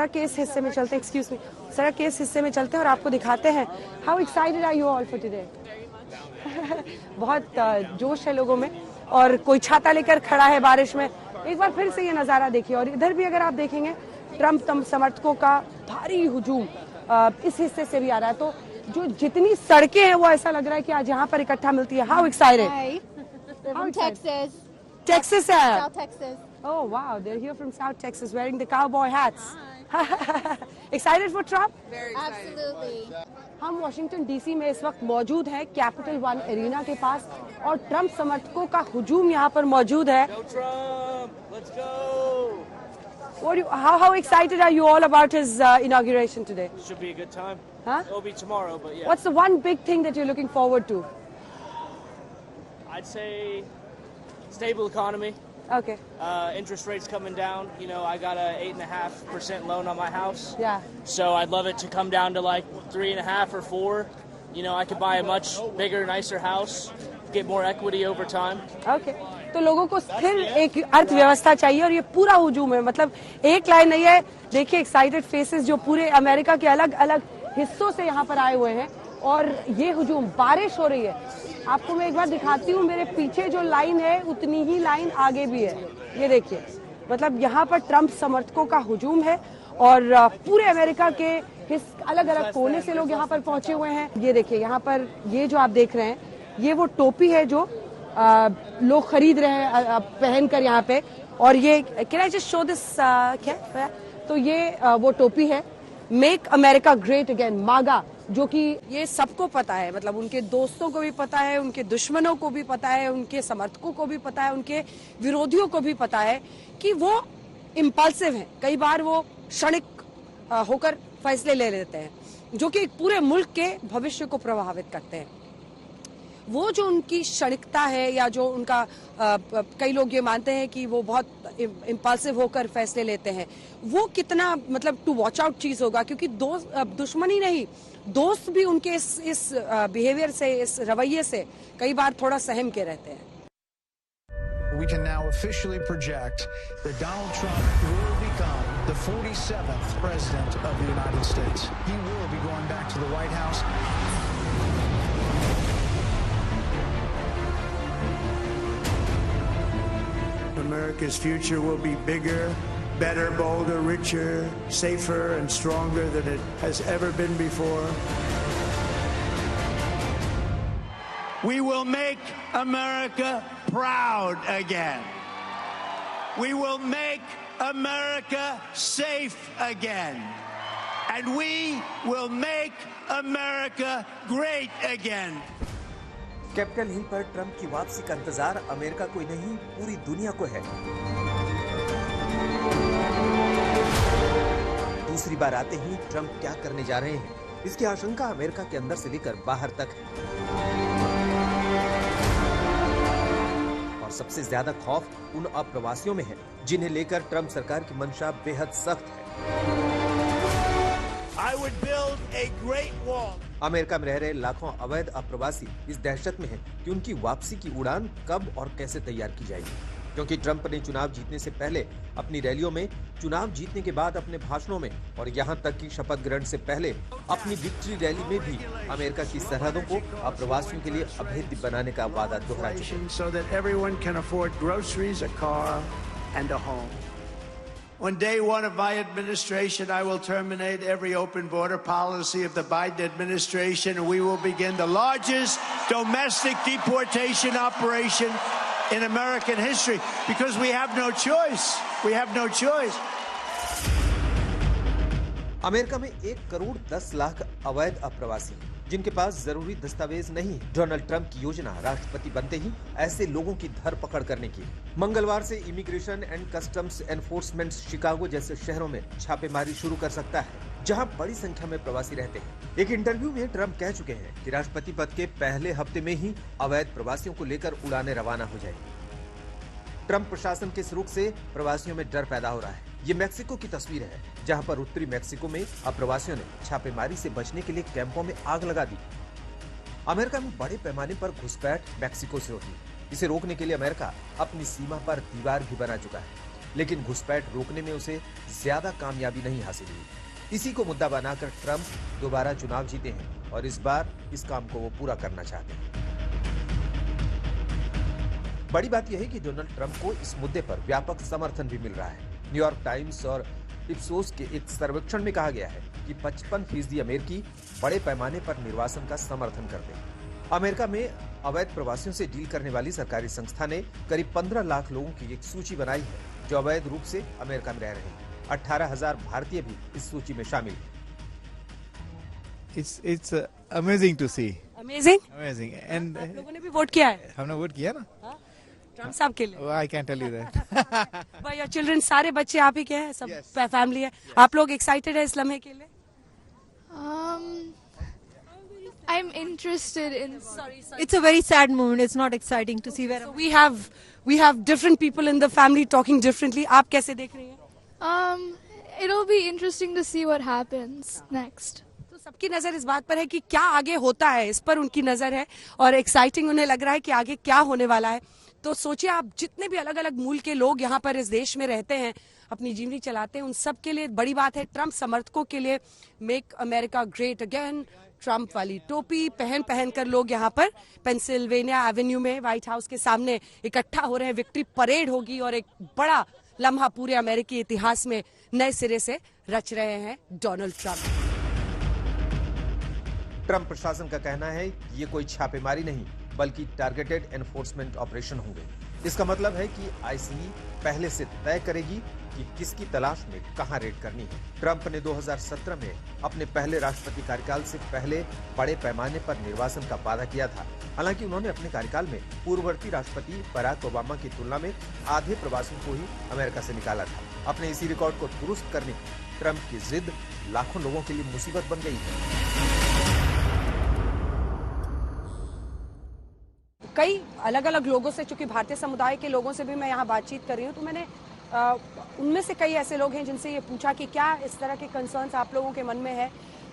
सड़क के इस हिस्से में चलते हैं, एक्सक्यूज मी, सड़क के इस हिस्से में चलते हैं और आपको दिखाते हैं how excited are you all for today. बहुत जोश है लोगों में और कोई छाता लेकर खड़ा है बारिश में। एक बार फिर से ये नज़ारा देखिए और इधर भी अगर आप देखेंगे ट्रम्प समर्थकों का भारी हुजूम इस हिस्से से भी आ रहा है। तो जो जितनी सड़कें हैं वो ऐसा लग रहा है कि आज यहाँ पर इकट्ठा मिलती है। How excited? Texas से आया? South Texas. Oh wow, they're here from South Texas wearing the cowboy hats. Excited for Trump? Very excited. Absolutely. हम वॉशिंगटन डीसी में इस वक्त मौजूद हैं कैपिटल वन एरिना के पास और ट्रम्प समर्थकों का हुजूम यहाँ पर मौजूद है। Go Trump! Let's go! How excited are you all about his inauguration today? Should be a good time. Huh? It'll be tomorrow, but yeah. What's the one big thing that you're looking forward to? I'd say stable economy. Okay. Interest rates coming down. You know, I got a 8.5% loan on my house. Yeah. So I'd love it to come down to like 3.5 or 4. You know, I could buy a much bigger, nicer house, get more equity over time. Okay. तो लोगों को स्थिर एक अर्थव्यवस्था चाहिए और ये पूरा हुजूम है, मतलब एक लाइन नहीं है। देखिए एक्साइटेड फेसेस जो पूरे अमेरिका के अलग अलग हिस्सों से यहाँ पर आए हुए हैं और ये हुजूम, बारिश हो रही है। आपको मैं एक बार दिखाती हूँ, मेरे पीछे जो लाइन है उतनी ही लाइन आगे भी है। ये देखिए, मतलब यहाँ पर ट्रम्प समर्थकों का हुजूम है और पूरे अमेरिका के अलग अलग कोने से लोग यहाँ पर पहुंचे हुए हैं। ये देखिए यहाँ पर ये जो आप देख रहे हैं ये वो टोपी है जो लोग खरीद रहे हैं पहनकर यहाँ पे। और ये can I just show this, क्या तो ये वो टोपी है मेक अमेरिका ग्रेट अगेन, मागा, जो कि ये सबको पता है, मतलब उनके दोस्तों को भी पता है, उनके दुश्मनों को भी पता है, उनके समर्थकों को भी पता है, उनके विरोधियों को भी पता है कि वो इम्पल्सिव हैं। कई बार वो क्षणिक होकर फैसले ले लेते हैं जो कि पूरे मुल्क के भविष्य को प्रभावित करते हैं। वो जो उनकी क्षणिकता है या जो उनका कई लोग ये मानते हैं कि वो बहुत इम्पल्सिव होकर फैसले लेते हैं, वो कितना मतलब टू वॉच आउट चीज होगा, क्योंकि दुश्मनी नहीं, दोस्त भी उनके इस बिहेवियर से, इस रवैये से कई बार थोड़ा सहम के रहते हैं। We can now officially project that Donald Trump will become the 47th president of the United States. He will be going back to the White House. America's future will be bigger, better, bolder, richer, safer, and stronger than it has ever been before. We will make America proud again. We will make America safe again. And we will make America great again. Capitol Hill पर Trump की वापसी का इंतजार America को ही नहीं पूरी दुनिया को है। दूसरी बार आते ही ट्रंप क्या करने जा रहे हैं, इसकी आशंका अमेरिका के अंदर से लेकर बाहर तक है। और सबसे ज्यादा खौफ उन अप्रवासियों में है जिन्हें लेकर ट्रंप सरकार की मंशा बेहद सख्त है। I would build a great wall. America में रह रहे लाखों अवैध अप्रवासी इस दहशत में हैं कि उनकी वापसी की उड़ान कब और कैसे तैयार की जाएगी, क्योंकि ट्रंप ने चुनाव जीतने से पहले अपनी रैलियों में, चुनाव जीतने के बाद अपने भाषणों में और यहां तक कि शपथ ग्रहण से पहले अपनी विक्ट्री रैली में भी अमेरिका की सरहदों को अप्रवासियों के लिए अभेद्य बनाने का वादा दोहरा चुके हैं। So that everyone can afford groceries, a car, and a home. On day one of my administration, I will terminate every open border policy of the Biden administration, and we will begin the largest domestic deportation operation in American history, because we have no choice. We have no choice. America में 1 करोड़ 10 लाख अवैध अप्रवासी हैं, जिनके पास जरूरी दस्तावेज नहीं। Donald Trump की योजना राष्ट्रपति बनते ही ऐसे लोगों की धरपकड़ करने की। मंगलवार से immigration and customs enforcement Chicago जैसे शहरों में छापेमारी शुरू कर सकता है, जहां बड़ी संख्या में प्रवासी रहते हैं। एक इंटरव्यू में ट्रंप कह चुके हैं कि राष्ट्रपति पद के पहले हफ्ते में ही अवैध प्रवासियों को लेकर उड़ानें रवाना हो जाएंगी। ट्रंप प्रशासन के रुख से प्रवासियों में डर पैदा हो रहा है। ये मैक्सिको की तस्वीर है, जहां पर उत्तरी मैक्सिको में अप्रवासियों ने छापेमारी से बचने के लिए कैंपों में आग लगा दी। अमेरिका में बड़े पैमाने पर घुसपैठ मैक्सिको से होती है। इसे रोकने के लिए अमेरिका अपनी सीमा पर दीवार भी बना चुका है। लेकिन घुसपैठ रोकने में उसे ज्यादा कामयाबी नहीं हासिल हुई। इसी को मुद्दा बनाकर ट्रंप दोबारा चुनाव जीते हैं और इस बार इस काम को वो पूरा करना चाहते हैं। बड़ी बात यह है कि डोनाल्ड ट्रंप को इस मुद्दे पर व्यापक समर्थन भी मिल रहा है। न्यूयॉर्क टाइम्स और इप्सोस के एक सर्वेक्षण में कहा गया है कि 55% अमेरिकी बड़े पैमाने पर निर्वासन का समर्थन करते हैं। अमेरिका में अवैध प्रवासियों से डील करने वाली सरकारी संस्था ने करीब 15 लाख लोगों की एक सूची बनाई है जो अवैध रूप से अमेरिका में रह रहे हैं। 18,000 भारतीय भी इस सूची में शामिल हैं। It's amazing to see. Amazing. And आप लोगों ने भी वोट किया है हमने वोट किया ना? ट्रंप साहब के लिए? I can't tell you that. भाई और चिल्ड्रन सारे बच्चे आप ही के हैं, सब Yes. फैमिली है। आप लोग एक्साइटेड है इस लम्हे के लिए? I'm interested in. It's a very sad moment. It's not exciting to see where. So we have different people in the family talking differently. आप कैसे देख रही हैं? It'll be interesting to see what happens next. तो सबकी नजर इस बात पर है कि क्या आगे होता है, इस पर उनकी नजर है और एक्साइटिंग उन्हें लग रहा है कि आगे क्या होने वाला है। तो सोचिए आप जितने भी अलग अलग मूल के लोग यहाँ पर इस देश में रहते हैं, अपनी जिंदगी चलाते हैं, उन सब के लिए बड़ी बात है। ट्रंप समर्थकों के लिए make America great again, Trump वाली टोपी पहन कर लोग यहाँ पर पेंसिल्वेनिया एवेन्यू में व्हाइट हाउस के सामने इकट्ठा हो रहे हैं। विक्ट्री परेड होगी और एक बड़ा लम्हा पूरे अमेरिकी इतिहास में नए सिरे से रच रहे हैं डोनाल्ड ट्रंप। ट्रंप प्रशासन का कहना है कि ये कोई छापेमारी नहीं बल्कि टारगेटेड एनफोर्समेंट ऑपरेशन होंगे। इसका मतलब है कि आईसीई पहले से तय करेगी कि किसकी तलाश में कहां रेड करनी है। ट्रंप ने 2017 में अपने पहले राष्ट्रपति कार्यकाल से पहले बड़े पैमाने पर निर्वासन का वादा किया था। हालांकि उन्होंने अपने कार्यकाल में पूर्ववर्ती राष्ट्रपति बराक ओबामा की तुलना में आधे प्रवासियों को ही अमेरिका से निकाला था। अपने इसी रिकॉर्ड को दुरुस्त करने की ट्रंप की जिद लाखों लोगों के लिए मुसीबत बन गई है। कई अलग अलग लोगों से, चूंकि भारतीय समुदाय के लोगों से भी मैं यहाँ बातचीत कर रही हूँ, तो मैंने उनमें से कई ऐसे लोग हैं जिनसे ये पूछा कि क्या इस तरह के कंसर्न्स आप लोगों के मन में है।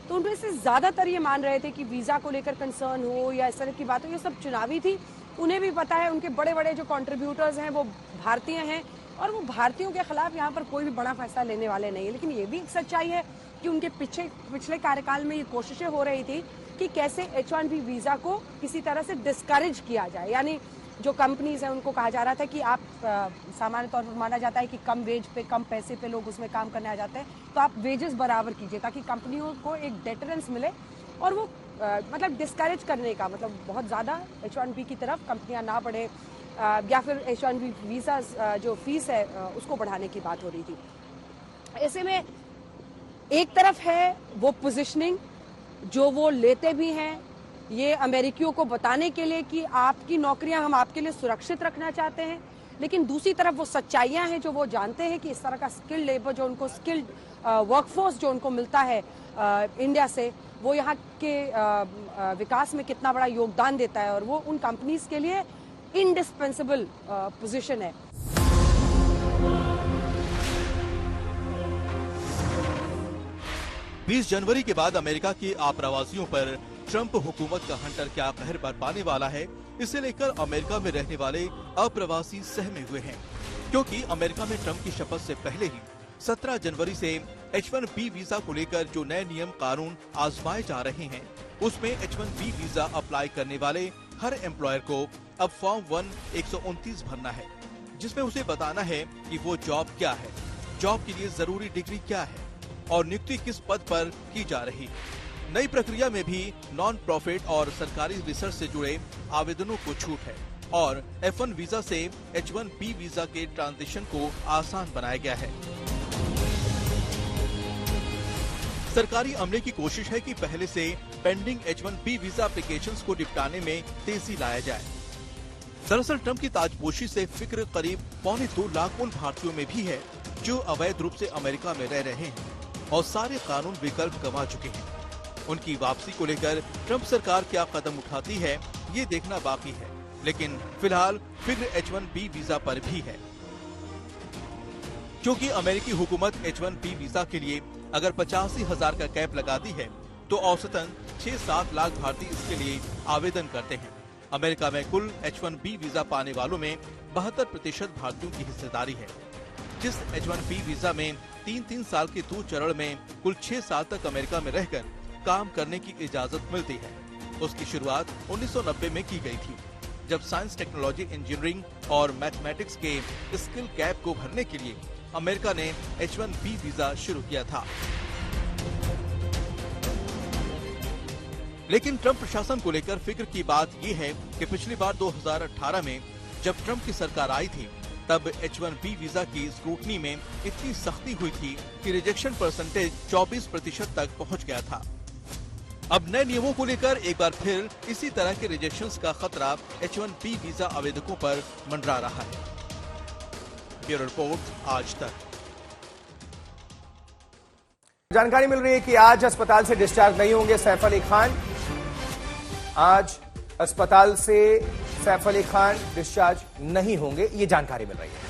तो उनमें से ज्यादातर ये मान रहे थे कि वीजा को लेकर कंसर्न हो या इस तरह की बात हो, ये सब चुनावी थी। उन्हें भी पता है उनके बड़े बड़े जो कंट्रीब्यूटर्स हैं वो भारतीय हैं और वो भारतीयों के खिलाफ यहाँ पर कोई भी बड़ा फैसला लेने वाले नहीं है। लेकिन ये भी एक सच्चाई है कि उनके पिछले कार्यकाल में ये कोशिशें हो रही थी कि कैसे H1B वीजा को किसी तरह से डिस्करेज किया जाए। यानी जो कंपनीज हैं उनको कहा जा रहा था कि आप सामान्य तौर पर माना जाता है कि कम वेज पे, कम पैसे पे लोग उसमें काम करने आ जाते हैं, तो आप वेजेस बराबर कीजिए ताकि कंपनियों को एक डेटरेंस मिले और वो मतलब डिस्करेज करने का, मतलब बहुत ज़्यादा H1B की तरफ कंपनियां ना बढ़े या फिर H1B वीज़ा जो फीस है उसको बढ़ाने की बात हो रही थी। ऐसे में एक तरफ है वो पोजिशनिंग जो वो लेते भी हैं, ये अमेरिकियों को बताने के लिए कि आपकी नौकरियां हम आपके लिए सुरक्षित रखना चाहते हैं, लेकिन दूसरी तरफ वो सच्चाइयां हैं जो वो जानते हैं कि इस तरह का स्किल्ड लेबर, जो उनको स्किल्ड वर्कफोर्स जो उनको मिलता है इंडिया से, वो यहाँ के विकास में कितना बड़ा योगदान देता है और वो उन कंपनीज के लिए इंडिस्पेंसेबल पोजीशन है। 20 जनवरी के बाद अमेरिका के आप्रवासियों पर ट्रंप हुकूमत का हंटर क्या कहर बरपाने वाला है, इसे लेकर अमेरिका में रहने वाले अप्रवासी सहमे हुए हैं, क्योंकि अमेरिका में ट्रंप की शपथ से पहले ही 17 जनवरी से H1B वीजा को लेकर जो नए नियम कानून आजमाए जा रहे हैं, उसमें H1B वीजा अप्लाई करने वाले हर एम्प्लॉयर को अब फॉर्म 129 भरना है, जिसमें उसे बताना है कि वो जॉब क्या है, जॉब के लिए जरूरी डिग्री क्या है और नियुक्ति किस पद पर की जा रही है। नई प्रक्रिया में भी नॉन प्रॉफिट और सरकारी रिसर्च से जुड़े आवेदनों को छूट है और F1 वीजा से H1B वीजा के ट्रांजिशन को आसान बनाया गया है। सरकारी अमले की कोशिश है कि पहले से पेंडिंग H1B वीजा एप्लीकेशंस को निपटाने में तेजी लाया जाए। दरअसल ट्रंप की ताजपोशी से फिक्र करीब 1.25 लाख उन भारतीयों में भी है जो अवैध रूप से अमेरिका में रह रहे हैं और सारे कानून विकल्प गंवा चुके हैं। उनकी वापसी को लेकर ट्रंप सरकार क्या कदम उठाती है, ये देखना बाकी है, लेकिन फिलहाल फिक्र H1B वीजा पर भी है, क्योंकि अमेरिकी हुकूमत H1B वीजा के लिए अगर 85,000 का कैप लगाती है तो औसतन 6-7 लाख भारतीय इसके लिए आवेदन करते हैं। अमेरिका में कुल H1B वीजा पाने वालों में 72% भारतीयों की हिस्सेदारी है। जिस H1B वीजा में 3-3 साल के 2 चरण में कुल 6 साल तक अमेरिका में रहकर काम करने की इजाजत मिलती है, उसकी शुरुआत 1990 में की गई थी, जब साइंस, टेक्नोलॉजी, इंजीनियरिंग और मैथमेटिक्स के स्किल गैप को भरने के लिए अमेरिका ने H1B वीजा शुरू किया था। लेकिन ट्रंप प्रशासन को लेकर फिक्र की बात यह है कि पिछली बार 2018 में जब ट्रंप की सरकार आई थी, तब H1B वीजा की स्क्रूटनी में इतनी सख्ती हुई थी कि रिजेक्शन परसेंटेज 24% तक पहुंच गया था। अब नए नियमों को लेकर एक बार फिर इसी तरह के रिजेक्शंस का खतरा H1B वीजा आवेदकों पर मंडरा रहा है। ब्यूरो रिपोर्ट, आज तक। जानकारी मिल रही है कि आज अस्पताल से डिस्चार्ज नहीं होंगे सैफ अली खान। आज अस्पताल से सैफ अली खान डिस्चार्ज नहीं होंगे, ये जानकारी मिल रही है।